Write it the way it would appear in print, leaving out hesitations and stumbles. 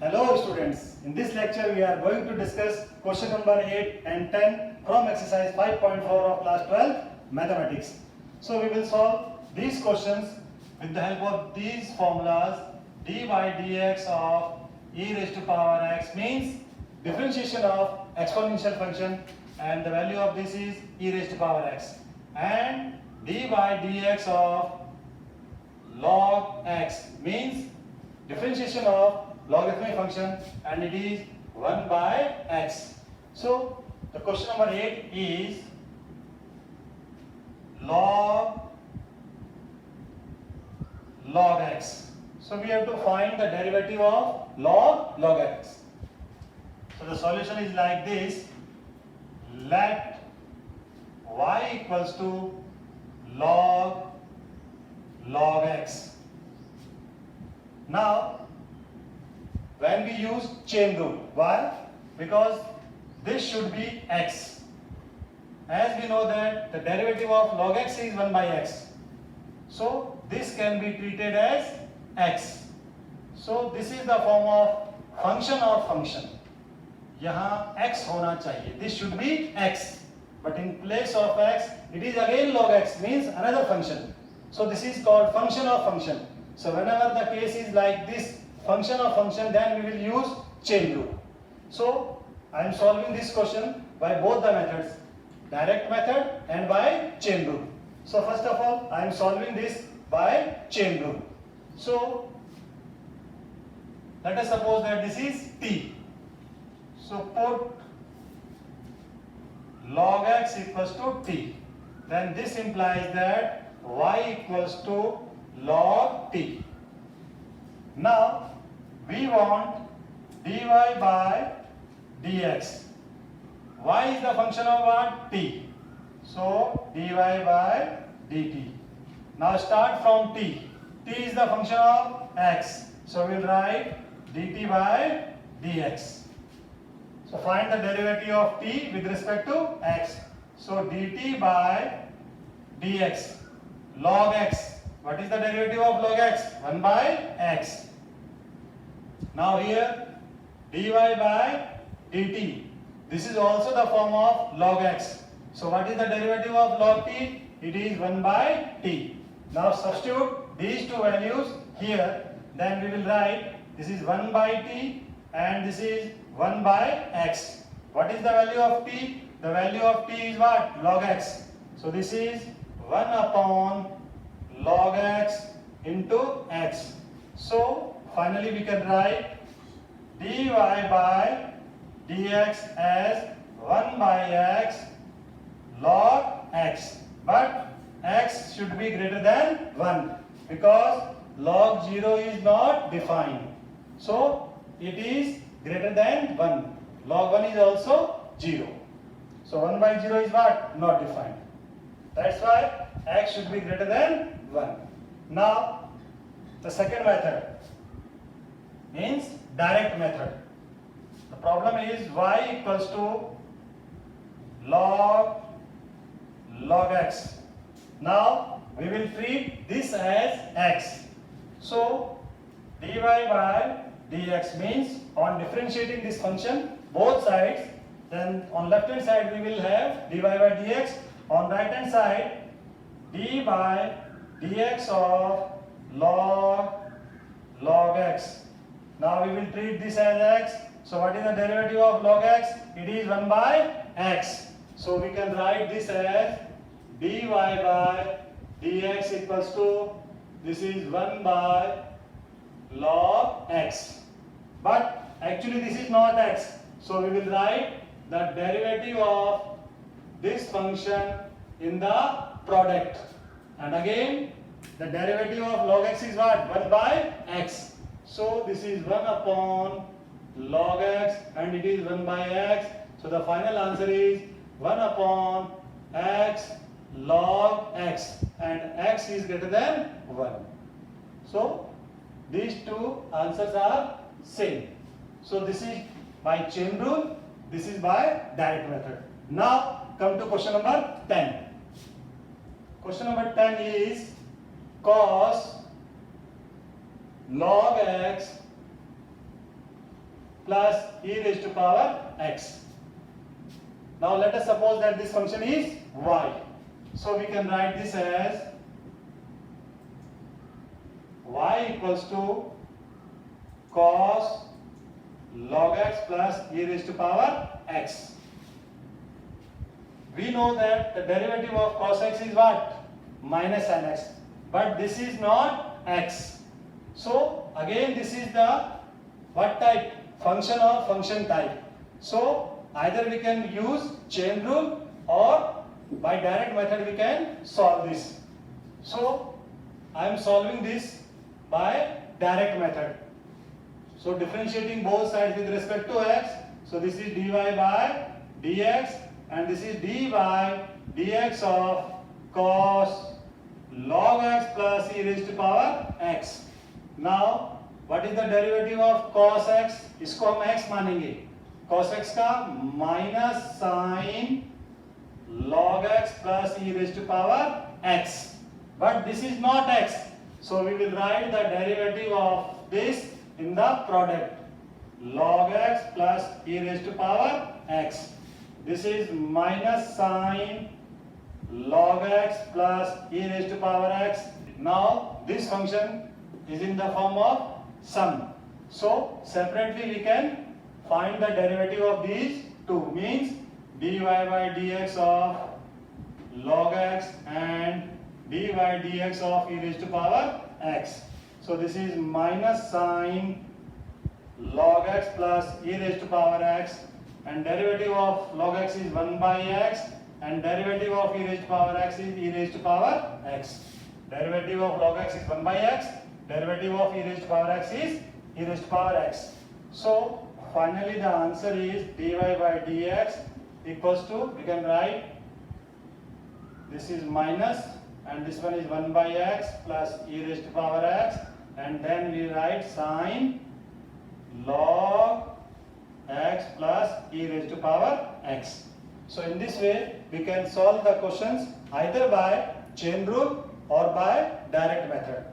Hello students, in this lecture we are going to discuss question number 8 and 10 from exercise 5.4 of class 12 mathematics. So we will solve these questions with the help of these formulas. D by dx of e raised to power x means differentiation of exponential function and the value of this is e raised to power x, and d by dx of log x means differentiation of logarithmic function and it is 1 by x. So the question number 8 is log x. So we have to find the derivative of log x. So the solution is like this. Let y equals to log x. Now when we use chain rule, why? Because this should be x. As we know that the derivative of log x is 1 by x. So this can be treated as x. So this is the form of function of function. यहाँ x होना चाहिए. This should be x. But in place of x, it is again log x, means another function. So this is called function of function. So whenever the case is like this, function of function, then we will use chain rule. So I am solving this question by both the methods, direct method and by chain rule. So first of all, I am solving this by chain rule. So let us suppose that this is t. So put log x equals to t. Then this implies that y equals to log t. Now we want dy by dx. Y is the function of what? T. So dy by dt. Now start from t. T is the function of x. So we'll write dt by dx. So find the derivative of t with respect to x. So dt by dx. Log x. What is the derivative of log x? 1 by x. Now here dy by dt. This is also the form of log x. So what is the derivative of log t? It is 1 by t. Now substitute these two values here. Then we will write this is 1 by t and this is 1 by x. What is the value of t? The value of t is what? Log x. So this is 1 upon log x into x. So finally we can write dy by dx as 1 by x log x. But x should be greater than 1 because log 0 is not defined. So it is greater than 1. Log 1 is also 0. So 1 by 0 is what? Not defined. That's why x should be greater than 1. Now the second method means direct method. The problem is y equals to log x. Now we will treat this as x. So dy by dx means on differentiating this function both sides, then on left hand side we will have dy by dx, on right hand side d by dx of log x. Now we will treat this as x. So what is the derivative of log x? It is 1 by x. So we can write this as dy by dx equals to, this is 1 by log x. But actually this is not x. So we will write the derivative of this function in the product. And again the derivative of log x is what? 1 by x. So this is 1 upon log x and it is 1 by x. So the final answer is 1 upon x log x, and x is greater than 1. So these two answers are same. So this is by chain rule, this is by direct method. Now come to question number 10. Question number 10 is cos log x plus e raised to power x. Now let us suppose that this function is y. So we can write this as y equals to cos log x plus e raised to power x. We know that the derivative of cos x is what? Minus sin x. But this is not x. So again this is the what type? Function or function type. So either we can use chain rule or by direct method we can solve this. So I am solving this by direct method. So differentiating both sides with respect to x. So this is dy by dx and this is dy dx of cos log x plus e raised to power x. Now what is the derivative of cos x? इसको हम x मानेंगे. Cos x का minus sin log x plus e raised to power x. But this is not x. So we will write the derivative of this in the product. Log x plus e raised to power x. This is minus sin log x plus e raised to power x. Now this function is in the form of sum. So separately we can find the derivative of these two, means dy by dx of log x and dy dx of e raised to power x. So this is minus sin log x plus e raised to power x, and derivative of log x is 1 by x and derivative of e raised to power x is e raised to power x. Derivative of log x is 1 by x, derivative of e raised to power x is e raised to power x. So finally the answer is dy by dx equals to, we can write this is minus and this one is 1 by x plus e raised to power x, and then we write sin log x plus e raised to power x. So in this way we can solve the questions either by chain rule or by direct method.